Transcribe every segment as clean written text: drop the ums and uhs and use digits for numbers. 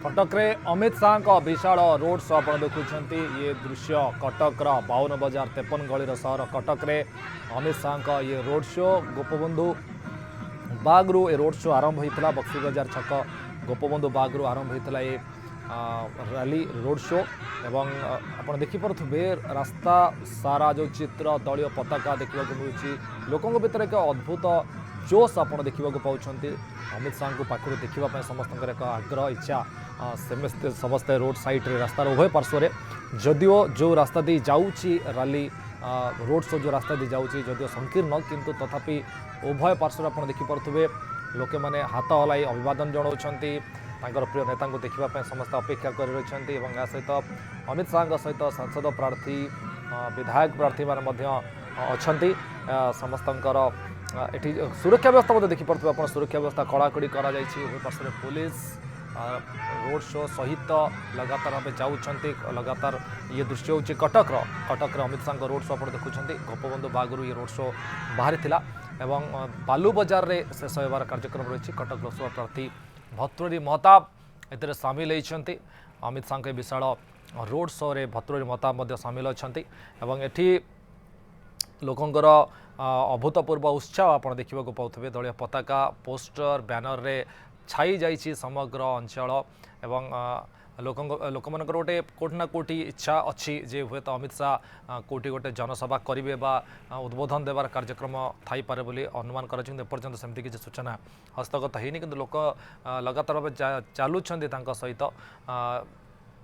कटक रे अमित शाह का विशाल road show आप देखुं ये दृश्य कटकर 52 बजार 53 गली सहर कटक रे अमित शाह का ये रोड शो गोपबंधु बागरू ये रोड शो आरंभ होता बक्सी बजार छक गोपबंधु बागरू आरंभ होता ये रैली रोड शो एवं आप देखिपे रास्ता सारा जो चित्र दलीय पताका देखा मिलूँ लोकों भीतर एक अद्भुत जोश आप देखा पाँच अमित शाह को पाखु देखा समस्त एक आग्रह इच्छा समस्ते रोड साइड रे रास्तार उभय पार्श्व जदिओ जो रास्ता दी जाऊँगी रैली रोड शो जो रास्ता दी जाऊँगी जदिओ संकीर्ण किंतु तथापि उभय पार्श्व आप देखिपे लोके मैंने हाथ हलाई अभिवादन जनाऊँच प्रिय नेता को देखा समस्त अपेक्षा कर रही सहित अमित शाह सहित सांसद प्रार्थी विधायक प्रार्थी मैंने समस्त एटी सुरक्षा व्यवस्था देखिपे आप सुरक्षा व्यवस्था कड़ाकड़ी कर पुलिस रोड शो सहित लगातार भाव जाऊँच लगातार ये दृश्य हूँ कटक अमित शाह रोड शो आप देखुं गोपबंधु बागरू ये रोड शो बाहरी एवं बालू बजार में शेष होबार कार्यक्रम रही कटक लोकसभा प्रार्थी भतृरी महताब ए सामिल होती अमित शाह के विशाल रोड शो रे भतृरी महताब सामिल अच्छा एटी लोकंर अभूतपूर्व उत्साह आप देखा पाते दलीय पताका पोस्टर बैनर रे छाई जाइए समग्र अंचल एवं लोक मान गोटे कोटि ना कोटि इच्छा अच्छी जे हुए तो अमित शाह कोटि गोटे जनसभा करेंगे उद्बोधन देवार कार्यक्रम थी पारे बोली अनुमान करपर्यंत सेमती किसी सूचना हस्तगत होनी कि लोक लगातार भाव चलुंट सहित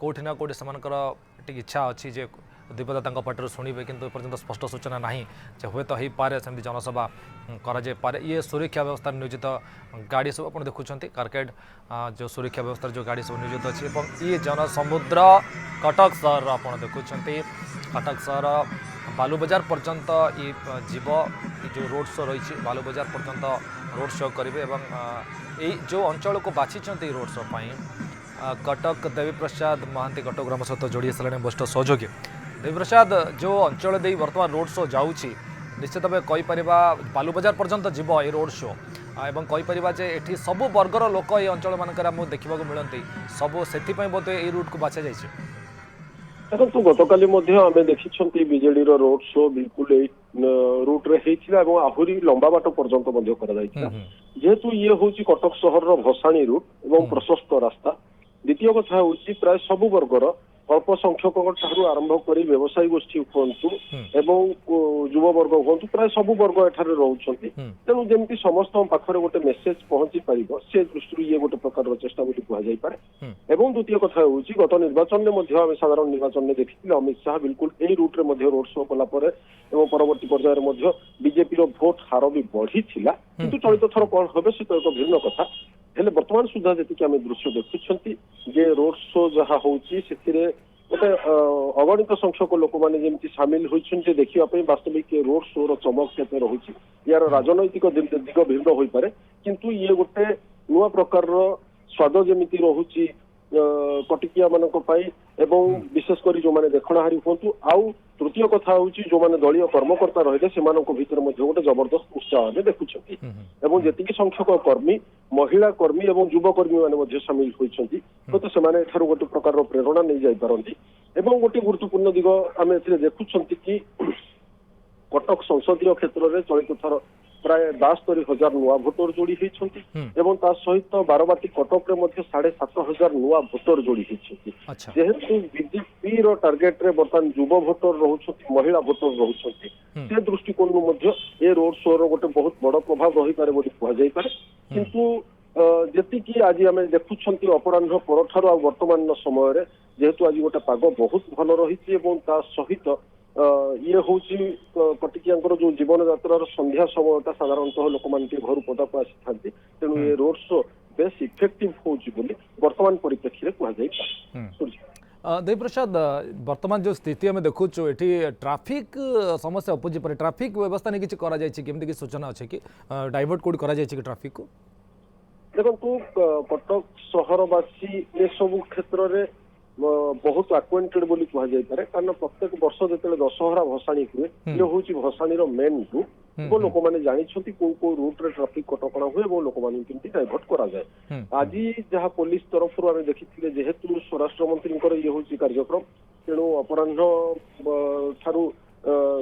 कोटि ना कोटि से इच्छा अच्छी जे दीपदा पटर शुणे किंतु एपर्यंत स्पष्ट सूचना ना जे हुए तो हो पारे सेमती जनसभा करे ये सुरक्षा व्यवस्था नियोजित गाड़ी सब आप देखुं कारकेड जो सुरक्षा व्यवस्था जो गाड़ी सब नियोजित अच्छी ये जनसमुद्र कटक सहर आप देखुं कटक सहर बालू बजार पर्यंत ये जीव जो रोड शो रही बालू बजार पर्यंत रोड शो करेंगे ये जो अंचल को बाछी रोड शो कटक देवी प्रसाद महांती कटक ग्राम सहित जोड़ी सारे वरिष्ठ सहयोगी देवी प्रसाद जो अंचल दे बर्तमान रोड शो जाऊँगी निश्चित भाव कहीपर बालू बजार पर्यंत जीव ये रोड शो एवं कहीपर जे ये सबु वर्गर लोक ये अंचल मानक देखा मिलती सबू से बोधे ये रूट को बाछा जाइए देखो गतकाली आम देखी बीजेडी रोड शो बिल्कुल रूट रे आहरी लंबा बाट पर्यंत जेहेतु ये हूँ कटक सहर भसाणी रूट और प्रशस्त रास्ता द्वितीय कथा हूँ प्राय सबु वर्गर अल्प संख्यक आरंभ कर व्यवसायी गोष्ठी हूँ एवं युववर्ग हूँ प्राय सबु वर्ग एठारे रोचंती तेणु जमी समस्त पाखरे गोटे मेसेज पहुंची पार से दृष्टि ये गोटे प्रकार चेष्टा बोली कहुई एवं द्वितीय कथा हूँ गत निर्वाचन में साधारण निर्वाचन में देखी अमित शाह बिल्कुल यही रूट्रे रोड शो कलापर परवर्ती पर्यायर बीजेपी भोट हार भी बढ़ी किंतु चलित थर कौन हे से तो एक भिन्न कथा हेले वर्तमान सुधा जी आम दृश्य देखुं जे रोड शो जहाँ हूँ गोटे अगणित संख्यक लोक मैंने जमी सामिल होती देखा वास्तविक रोड शो चमक के रही यार राजनैतिक दिग भिन्न हो पारे किंतु ये गोटे नुआ प्रकार स्वाद जमी रोची कटिकिया एवं विशेषकर जो मैंने देखणाहारी हूँ आउ तृतीय कथा हूँ जो मैंने दलीय कर्मकर्ता रही से भर गोटे जबरदस्त उत्साह देखुं एवं जी संख्यक कर्मी महिला कर्मी और युवकर्मी मैंने सामिल होती तो से गोटे प्रकार प्रेरणा नहीं जापारती एवं गोटे गुरुत्वपूर्ण दिग आम ए देखुं कि कटक संसदीय क्षेत्र में चलित थर प्राय 72,000 नुआ भोटर जोड़ी होती सहित बारबाटी कटक में 7,500 नुआ भोटर जोड़ी होती जेहेतु बीजेपी टार्गेट रे बर्तमान युव भोटर रोच महिला भोटर रोच से दृष्टिकोण ये रोड शो रोटे बहुत बड़ प्रभाव रही पारे कहुपर किंतु जी आज आम देखुं अपराह पर वर्तमान समय जेहेतु आज गोटे पाग बहुत भल रही सहित ये हूँ कटिकिया जो जीवन यात्रार संध्या समयटा साधारणतः लोक मैंने घर पदा को आसी था तेणु ये road show base effective Holi वर्तमान परिप्रेक्षी कहुई देव प्रसाद वर्तमान जो स्थिति आम देखु ये ट्राफिक समस्या उपजी पारे ट्राफिक व्यवस्था नहीं किसी सूचना अच्छे कि डाइवर्ट कोड करा ट्राफिक को देखो कटक सहरवासी ये सब क्षेत्र में बहुत आक्वेंटेड बोली कहुई पारे कारण प्रत्येक वर्ष जो दशहरा भसाणी हुए ये हूँ भसाणी मेन रूट ଏବଂ ଲୋକମାନେ ଜାଣିଛନ୍ତି କୋଉ କୋଉ ରୁଟ୍ରେ ଟ୍ରାଫିକ କଟକଣା ହୁଏ ଏବଂ ଲୋକମାନଙ୍କୁ କେମିତି ଡାଇଭର୍ଟ କରାଯାଏ। ଆଜି ଯାହା ପୋଲିସ ତରଫରୁ ଆମେ ଦେଖିଥିଲେ ଯେହେତୁ ସ୍ୱରାଷ୍ଟ୍ର ମନ୍ତ୍ରୀଙ୍କର ଇଏ ହଉଛି କାର୍ଯ୍ୟକ୍ରମ, ତେଣୁ ଅପରାହ୍ନ ଠାରୁ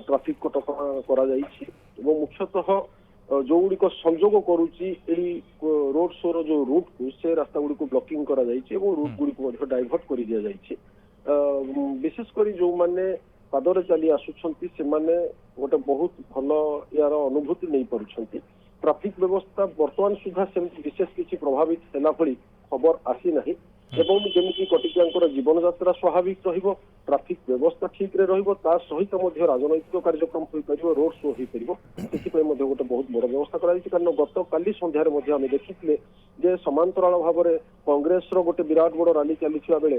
ଟ୍ରାଫିକ କଟକଣା କରାଯାଇଛି ଏବଂ ମୁଖ୍ୟତଃ ଯୋଉଗୁଡିକ ସଂଯୋଗ କରୁଛି ଏଇ ରୋଡ ଶୋର ଯୋଉ ରୁଟ୍କୁ ସେ ରାସ୍ତା ଗୁଡିକୁ ବ୍ଲକିଂ କରାଯାଇଛି ଏବଂ ରୁଟ୍ ଗୁଡିକୁ ମଧ୍ୟ ଡାଇଭର୍ଟ କରି ଦିଆଯାଇଛି। ବିଶେଷ କରି ଯୋଉମାନେ ପାଦରେ ଚାଲି ଆସୁଛନ୍ତି ସେମାନେ ଗୋଟେ ବହୁତ ଭଲ ୟାର ଅନୁଭୂତି ନେଇପାରୁଛନ୍ତି। ଟ୍ରାଫିକ ବ୍ୟବସ୍ଥା ବର୍ତ୍ତମାନ ସୁଦ୍ଧା ସେମିତି ବିଶେଷ କିଛି ପ୍ରଭାବିତ ହେଲା ଭଳି ଖବର ଆସିନାହିଁ ଏବଂ ଯେମିତି କଟିକିଆଙ୍କର ଜୀବନଯାତ୍ରା ସ୍ୱାଭାବିକ ରହିବ, ଟ୍ରାଫିକ ବ୍ୟବସ୍ଥା ଠିକରେ ରହିବ, ତା ସହିତ ମଧ୍ୟ ରାଜନୈତିକ କାର୍ଯ୍ୟକ୍ରମ ହୋଇପାରିବ, ରୋଡ ଶୋ ହୋଇପାରିବ, ସେଥିପାଇଁ ମଧ୍ୟ ଗୋଟେ ବହୁତ ବଡ ବ୍ୟବସ୍ଥା କରାଯାଇଛି। କାରଣ ଗତକାଲି ସନ୍ଧ୍ୟାରେ ମଧ୍ୟ ଆମେ ଦେଖିଥିଲେ ଯେ ସମାନ୍ତରାଳ ଭାବରେ କଂଗ୍ରେସର ଗୋଟେ ବିରାଟ ବଡ ରାଲି ଚାଲିଥିବା ବେଳେ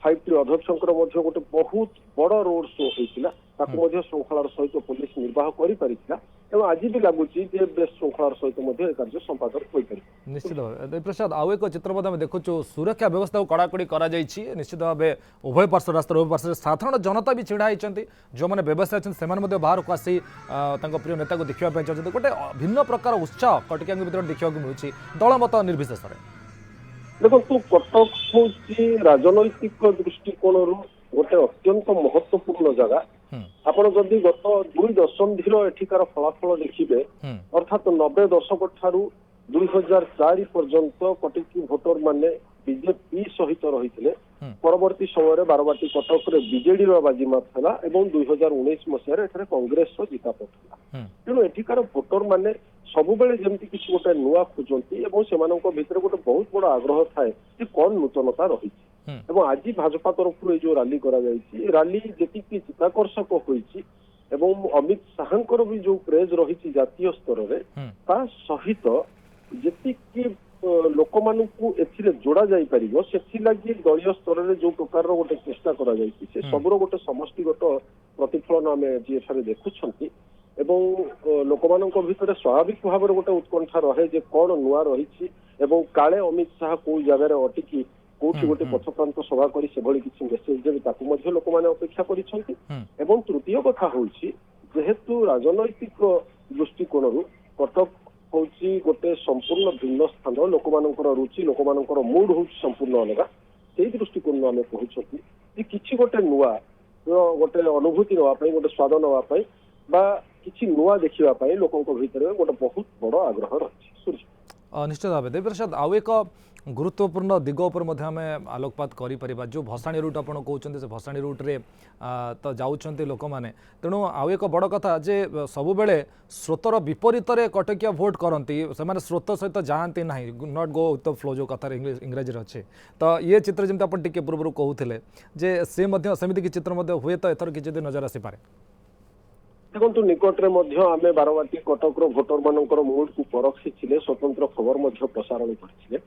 5T ଅଧ୍ୟକ୍ଷଙ୍କର ମଧ୍ୟ ଗୋଟେ ବହୁତ ବଡ ରୋଡ ଶୋ ହୋଇଥିଲା, ତାକୁ ମଧ୍ୟ ଶୃଙ୍ଖଳାର ସହିତ ପୋଲିସ ନିର୍ବାହ କରିପାରିଥିଲା ଏବଂ ଆଜି ବି ଲାଗୁଛି ଯେ ବେଶ ଶୃଙ୍ଖଳାର ସହିତ ମଧ୍ୟ ଏ କାର୍ଯ୍ୟ ସମ୍ପାଦନ ହୋଇପାରିବ। ନିଶ୍ଚିତ ଭାବେ ଦେବପ୍ରସାଦ ଆଉ ଏକ ଚିତ୍ର ମଧ୍ୟ ଆମେ ଦେଖୁଛୁ ସୁରକ୍ଷା ବ୍ୟବସ୍ଥାକୁ କଡ଼ାକଡ଼ି କରାଯାଇଛି। ନିଶ୍ଚିତ ଭାବେ ଉଭୟ ପାର୍ଶ୍ୱ ରାସ୍ତାର ଉଭୟ ପାର୍ଶ୍ୱରେ ସାଧାରଣ ଜନତା ବି ଛିଡ଼ା ହୋଇଛନ୍ତି, ଯେଉଁମାନେ ବ୍ୟବସାୟୀ ଅଛନ୍ତି ସେମାନେ ମଧ୍ୟ ବାହାରକୁ ଆସି ତାଙ୍କ ପ୍ରିୟ ନେତାକୁ ଦେଖିବା ପାଇଁ ଚାହୁଁଛନ୍ତି। ଗୋଟେ ଭିନ୍ନ ପ୍ରକାର ଉତ୍ସାହ କଟିକିଆଙ୍କ ଭିତରେ ଦେଖିବାକୁ ମିଳୁଛି ଦଳମତ ନିର୍ବିଶେଷରେ। ଦେଖନ୍ତୁ କଟକ ହଉଛି ରାଜନୈତିକ ଦୃଷ୍ଟିକୋଣରୁ ଗୋଟେ ଅତ୍ୟନ୍ତ ମହତ୍ୱପୂର୍ଣ୍ଣ ଜାଗା। ଆପଣ ଯଦି ଗତ 2 ଦଶନ୍ଧିର ଏଠିକାର ଫଳାଫଳ ଦେଖିବେ, ଅର୍ଥାତ୍ 90 ଦଶକ ଠାରୁ 2004 ପର୍ଯ୍ୟନ୍ତ କଟକୀ ଭୋଟର ମାନେ ବିଜେପି ସହିତ ରହିଥିଲେ। ପରବର୍ତ୍ତୀ ସମୟରେ ବାରବାଟୀ କଟକରେ ବିଜେଡିର ବାଜିମାତ ହେଲା ଏବଂ 2019 ମସିହାରେ ଏଠାରେ କଂଗ୍ରେସର ଜିତାପଟ ହେଲା। ତେଣୁ ଏଠିକାର ଭୋଟର ମାନେ ସବୁବେଳେ ଯେମିତି କିଛି ଗୋଟେ ନୂଆ ଖୋଜନ୍ତି ଏବଂ ସେମାନଙ୍କ ଭିତରେ ଗୋଟେ ବହୁତ ବଡ ଆଗ୍ରହ ଥାଏ ଯେ କଣ ନୂତନତା ରହିଛି। ଏବଂ ଆଜି ଭାଜପା ତରଫରୁ ଏଇ ଯୋଉ ରାଲି କରାଯାଇଛି, ରାଲି ଯେତିକି ଚିତ୍ତାକର୍ଷକ ହୋଇଛି ଏବଂ ଅମିତ ଶାହାଙ୍କର ବି ଯୋଉ କ୍ରେଜ ରହିଛି ଜାତୀୟ ସ୍ତରରେ, ତା ସହିତ ଯେତିକି ଲୋକମାନଙ୍କୁ ଏଥିରେ ଯୋଡା ଯାଇପାରିବ ସେଥିଲାଗି ଦଳୀୟ ସ୍ତରରେ ଯୋଉ ପ୍ରକାରର ଗୋଟେ ଚେଷ୍ଟା କରାଯାଇଛି ସେ ସବୁର ଗୋଟେ ସମଷ୍ଟିଗତ ପ୍ରତିଫଳନ ଆମେ ଆଜି ଏଠାରେ ଦେଖୁଛନ୍ତି। ଏବଂ ଲୋକମାନଙ୍କ ଭିତରେ ସ୍ୱାଭାବିକ ଭାବରେ ଗୋଟେ ଉତ୍କଣ୍ଠା ରହେ ଯେ କଣ ନୂଆ ରହିଛି ଏବଂ କାଳେ ଅମିତ ଶାହା କୋଉ ଜାଗାରେ ଅଟିକି କୋଉଠି ଗୋଟେ ପଥପ୍ରାନ୍ତ ସଭା କରି ସେଭଳି କିଛି ମେସେଜ ଦେବେ ତାକୁ ମଧ୍ୟ ଲୋକମାନେ ଅପେକ୍ଷା କରିଛନ୍ତି। ଏବଂ ତୃତୀୟ କଥା ହଉଛି ଯେହେତୁ ରାଜନୈତିକ ଦୃଷ୍ଟିକୋଣରୁ କଟକ ହଉଛି ଗୋଟେ ସମ୍ପୂର୍ଣ୍ଣ ଭିନ୍ନ ସ୍ଥାନ, ଲୋକମାନଙ୍କର ରୁଚି ଲୋକମାନଙ୍କର ମୁଡ ହଉଛି ସମ୍ପୂର୍ଣ୍ଣ ଅଲଗା। ସେଇ ଦୃଷ୍ଟିକୋଣରୁ ଆମେ କହୁଛନ୍ତି ଯେ କିଛି ଗୋଟେ ନୂଆ ଗୋଟେ ଅନୁଭୂତି ନେବା ପାଇଁ, ଗୋଟେ ସ୍ୱାଦ ନେବା ପାଇଁ ବା କିଛି ନୂଆ ଦେଖିବା ପାଇଁ ଲୋକଙ୍କ ଭିତରେ ଗୋଟେ ବହୁତ ବଡ ଆଗ୍ରହ ରହିଛି। ନିଶ୍ଚିତ ଭାବେ ଦେବପ୍ରସାଦ ଆଉ ଏକ ଗୁରୁତ୍ୱପୂର୍ଣ୍ଣ ଦିଗ ଉପରେ ମଧ୍ୟ ଆମେ ଆଲୋକପାତ କରିପାରିବା। ଯେଉଁ ଭସାଣୀ ରୁଟ୍ ଆପଣ କହୁଛନ୍ତି ସେ ଭସାଣୀ ରୁଟ୍ରେ ତ ଯାଉଛନ୍ତି ଲୋକମାନେ, ତେଣୁ ଆଉ ଏକ ବଡ଼ କଥା ଯେ ସବୁବେଳେ ସ୍ରୋତର ବିପରୀତରେ କଟକିଆ ଭୋଟ୍ କରନ୍ତି, ସେମାନେ ସ୍ରୋତ ସହିତ ଯାଆନ୍ତି ନାହିଁ, not go with the flow ଯେଉଁ କଥାରେ ଇଂରାଜୀରେ ଅଛି। ତ ଇଏ ଚିତ୍ର ଯେମିତି ଆପଣ ଟିକେ ପୂର୍ବରୁ କହୁଥିଲେ ଯେ ସେ ମଧ୍ୟ ସେମିତି କିଛି ଚିତ୍ର ମଧ୍ୟ ହୁଏ ତ ଏଥର କିଛି ଯଦି ନଜର ଆସିପାରେ। ଦେଖନ୍ତୁ ନିକଟରେ ମଧ୍ୟ ଆମେ ବାରବାଟୀ କଟକର ଭୋଟର ମାନଙ୍କର ମୁଡକୁ ପରଖିଥିଲେ, ସ୍ୱତନ୍ତ୍ର ଖବର ମଧ୍ୟ ପ୍ରସାରଣ କରିଥିଲେ।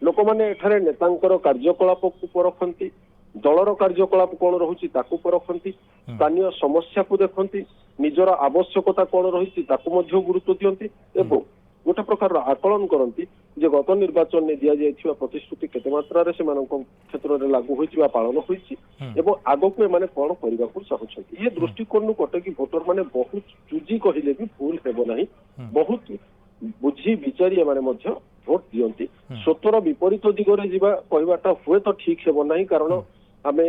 ଲୋକମାନେ ଏଠାରେ ନେତାଙ୍କର କାର୍ଯ୍ୟକଳାପକୁ ପରଖନ୍ତି, ଦଳର କାର୍ଯ୍ୟକଳାପ କଣ ରହୁଛି ତାକୁ ପରଖନ୍ତି, ସ୍ଥାନୀୟ ସମସ୍ୟାକୁ ଦେଖନ୍ତି, ନିଜର ଆବଶ୍ୟକତା କଣ ରହିଛି ତାକୁ ମଧ୍ୟ ଗୁରୁତ୍ୱ ଦିଅନ୍ତି ଏବଂ ଗୋଟେ ପ୍ରକାରର ଆକଳନ କରନ୍ତି ଯେ ଗତ ନିର୍ବାଚନରେ ଦିଆଯାଇଥିବା ପ୍ରତିଶ୍ରୁତି କେତେ ମାତ୍ରାରେ ସେମାନଙ୍କ କ୍ଷେତ୍ରରେ ଲାଗୁ ହୋଇଛି ବା ପାଳନ ହୋଇଛି ଏବଂ ଆଗକୁ ଏମାନେ କଣ କରିବାକୁ ଚାହୁଁଛନ୍ତି। ଏ ଦୃଷ୍ଟିକୋଣରୁ କଟକୀ ଭୋଟର ମାନେ ବହୁତ ଚୁଜି କହିଲେ ବି ଭୁଲ ହେବ ନାହିଁ, ବହୁତ ବୁଝି ବିଚାରି ଏମାନେ ମଧ୍ୟ ଭୋଟ ଦିଅନ୍ତି। ସ୍ୱତର ବିପରୀତ ଦିଗରେ ଯିବା କହିବାଟା ହୁଏତ ଠିକ ହେବ ନାହିଁ, କାରଣ ଆମେ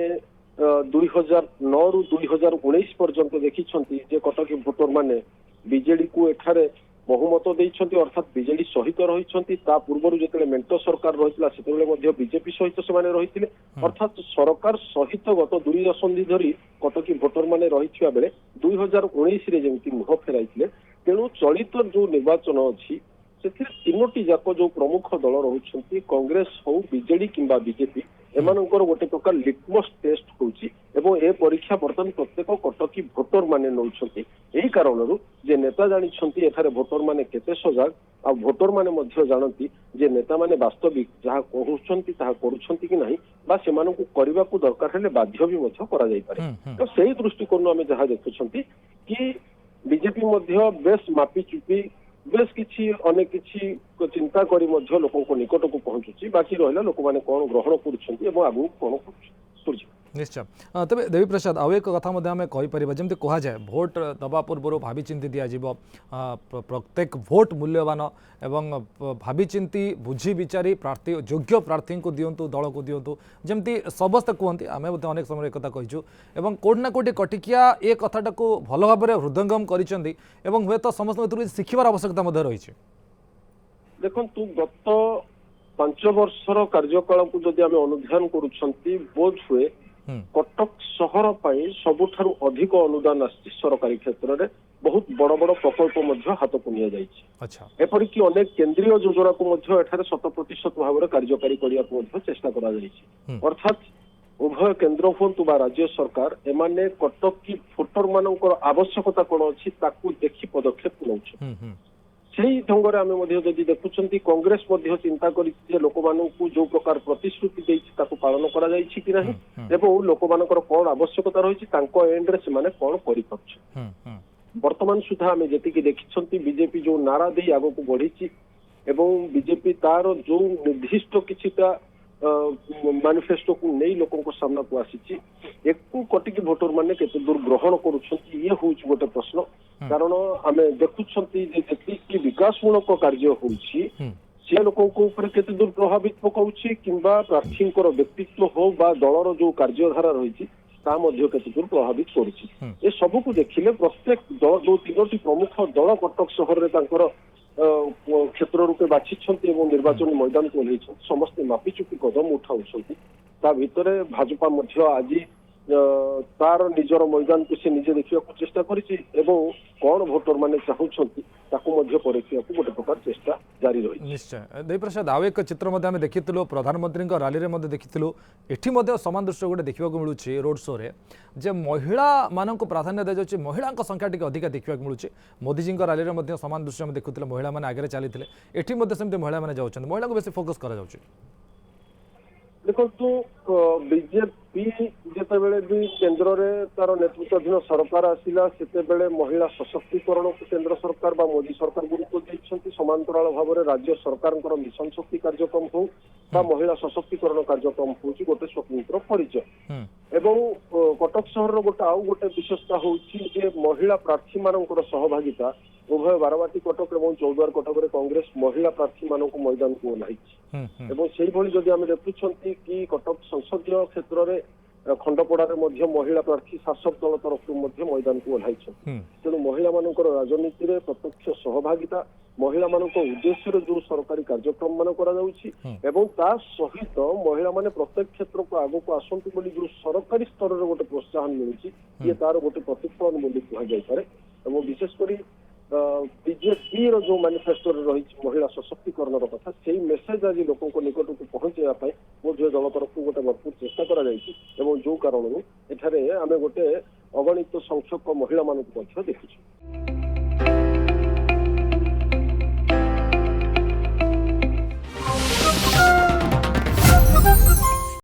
2009ରୁ 2019 ପର୍ଯ୍ୟନ୍ତ ଦେଖିଛନ୍ତି ଯେ କଟକୀ ଭୋଟର ମାନେ ବିଜେଡିକୁ ଏଠାରେ ବହୁମତ ଦେଇଛନ୍ତି, ଅର୍ଥାତ୍ ବିଜେଡି ସହିତ ରହିଛନ୍ତି। ତା ପୂର୍ବରୁ ଯେତେବେଳେ ମେଣ୍ଟ ସରକାର ରହିଥିଲା ସେତେବେଳେ ମଧ୍ୟ ବିଜେପି ସହିତ ସେମାନେ ରହିଥିଲେ, ଅର୍ଥାତ୍ ସରକାର ସହିତ ଗତ 2 ଦଶନ୍ଧି ଧରି କଟକୀ ଭୋଟର ମାନେ ରହିଥିବା ବେଳେ 2019ରେ ଯେମିତି ମୁହଁ ଫେରାଇଥିଲେ। ତେଣୁ ଚଳିତ ଯୋଉ ନିର୍ବାଚନ ଅଛି ସେଥିରେ 3ଟି ଯାକ ଯୋଉ ପ୍ରମୁଖ ଦଳ ରହୁଛନ୍ତି କଂଗ୍ରେସ ହଉ ବିଜେଡି କିମ୍ବା ବିଜେପି, ଏମାନଙ୍କର ଗୋଟେ ପ୍ରକାର ଲିଟମସ୍ ଟେଷ୍ଟ ହଉଛି ଏବଂ ଏ ପରୀକ୍ଷା ବର୍ତ୍ତମାନ ପ୍ରତ୍ୟେକ କଟକୀ ଭୋଟର ମାନେ ନେଉଛନ୍ତି। ଏହି କାରଣରୁ ଯେ ନେତା ଜାଣିଛନ୍ତି ଏଠାରେ ଭୋଟର ମାନେ କେତେ ସଜାଗ, ଆଉ ଭୋଟର ମାନେ ମଧ୍ୟ ଜାଣନ୍ତି ଯେ ନେତାମାନେ ବାସ୍ତବିକ ଯାହା କହୁଛନ୍ତି ତାହା କରୁଛନ୍ତି କି ନାହିଁ ବା ସେମାନଙ୍କୁ କରିବାକୁ ଦରକାର ହେଲେ ବାଧ୍ୟ ବି ମଧ୍ୟ କରାଯାଇପାରେ। ତ ସେଇ ଦୃଷ୍ଟିକୋଣରୁ ଆମେ ଯାହା ଦେଖୁଛନ୍ତି କି ବିଜେପି ମଧ୍ୟ ବେଶ ମାପି ଚୁପି ବେଶ କିଛି ଅନେକ କିଛି ଚିନ୍ତା କରି ମଧ୍ୟ ଲୋକଙ୍କ ନିକଟକୁ ପହଞ୍ଚୁଛି। ବାକି ରହିଲା ଲୋକମାନେ କଣ ଗ୍ରହଣ କରୁଛନ୍ତି ଏବଂ ଆଗକୁ କଣ କରୁଛନ୍ତି। निश्चय तेज देवी प्रसाद आउ एक कथा आम कहीपर जमी कहुए भोट दबा पूर्व भावी चिंती दिज्व प्रत्येक भोट मूल्यवान एवं भावी चिंती बुझी विचारी प्रार्थी योग्य प्रार्थी को दिंतु दल को दिंतु जमती समस्ते कहते आम अनेक समय एक कहीचु एवं कौटि ना कौटि कटिकिया ए कथाटा को भल भाव में हृदयंगम कर हे तो समस्त शिखबार आवश्यकता रही देखु गत 5 वर्षर कार्यकाल को जदि आम अनुध्यान करुछंती बोध हुए कटक सहर पाई सबुठारु अधिक अनुदान आछि सरकारी क्षेत्र में बहुत बड़ बड़ प्रकल्प मध्य हाथ को निया जाइछि। अच्छा एपरिक अनेक केंद्रीय योजना को मध्य एठारे 100% भाव में कार्यकारी करिया को मध्य चेष्टा करा जाइछि। अर्थात उभय केंद्र हुंतु बा राज्य सरकार एमाने कटक की भोटर मानकर आवश्यकता कोन अछि ताकू देखि पदक्षेप नउछ। सेही ढंग आम देखुं कांग्रेस चिंता कर लोक जो प्रकार प्रतिश्रुति देछि ताकू पालन करा जाइछि कि नहीं एवं लोक मानकर कौन आवश्यकता रही एंड रे से कौन कर वर्तमान सुधा आम जी देखी बीजेपी जो नारा दे आग को बढ़ी एवं बीजेपी तार जो निर्दिष्ट किछिटा मैनिफेस्टो को नहीं लोकों सामना को आसी एक कटिकी भोटर माने केते दूर ग्रहण करुछंती ये होउछ गोटे प्रश्न कारण आमे देखुछंती जे जेति विकासमूलक कार्य होउछि से लोकों को ऊपर केते दूर प्रभावित पकाउछि किंबा प्रार्थींकर व्यक्तित्व हो बा दलर जो कार्यधारा रही ता मध्य केते दूर प्रभावित करुछि ए सब को देखिले प्रत्येक दल जो 3टी प्रमुख दल कटक शहर रे तांकर क्षेत्र रूपे बाछिछंती एवं निर्वाचन मैदान को ओह्लैछंती समस्ते मापिचुपी कदम उठाउछंती ता भितरे भाजपा मध्य आज तार निजर मैदान को से निजे देखिया को चेष्टा करिछि एवं कौन भोटर माने चाहुछंती ताकू मध्य परीक्षा को गोटे प्रकार चेष्टा जारी रही। निश्चय देवी प्रसाद आउ एक चित्र आम देखी प्रधानमंत्री रैली में देखी एटी सामान दृश्य गोटे देखा मिलूँ रोड शो रे जे महिला मान प्राधान्य दी जाए महिला संख्या टी अधिक देखा मिलूँ मोदीजी रैली में सामान दृश्य में देखुले महिला मैंने आगे चली एटी महिला मैंने जाऊँ महिला को बेस फोकस करा देखो बीजेपी जितेबले भी केंद्र में तार नेतृत्वाधीन सरकार आसिला सेतेबेले महिला सशक्तिकरण को केंद्र सरकार बा मोदी सरकार गुरुत्व देइछंती समांतराल भाव में राज्य सरकार मिशन शक्ति कार्यक्रम हो बा महिला सशक्तिकरण कार्यक्रम हो गोटे स्वतंत्र परिचय एवं कटक सहर गोटे आउ गोटे विशेषता होउछि जे महिला प्रार्थी मानकर सहभागिता उभय बारवाटी कटक एवं चौद्वार कटक रे कांग्रेस महिला प्रार्थी मानक मैदान को ओह्लैछि एवं सेही भली जदि आमे देखुछंती कि कटक संसदीय क्षेत्र रे खंडपड़ारे मध्य महिला प्रार्थी शासक दल तरफ मैदान को ओह्लैछि तेणु महिला मानकर राजनीति रे प्रत्यक्ष सहभागिता महिला मानक उद्देश्य जो सरकारी कार्यक्रम मान करा जाउछि एवं ता सहित महिला माने प्रत्येक क्षेत्र को आगो को आसंतु बोली जो सरकारी स्तर रे गोटे प्रोत्साहन मिलुछि ये तार गोटे प्रतिफलन बोली कहा जाय पारे एवं विशेष करी बीजेपी जो मैनिफेस्टो रही महिला सशक्तिकरण कथा से मेसेज आज लोकों निकट को पहुंचाई बोधे दल तरफ गोटे भरपूर चेष्टा करा जो कारण एठारे आमे गोटे अगणित संख्यक महिला मानक देखुछु।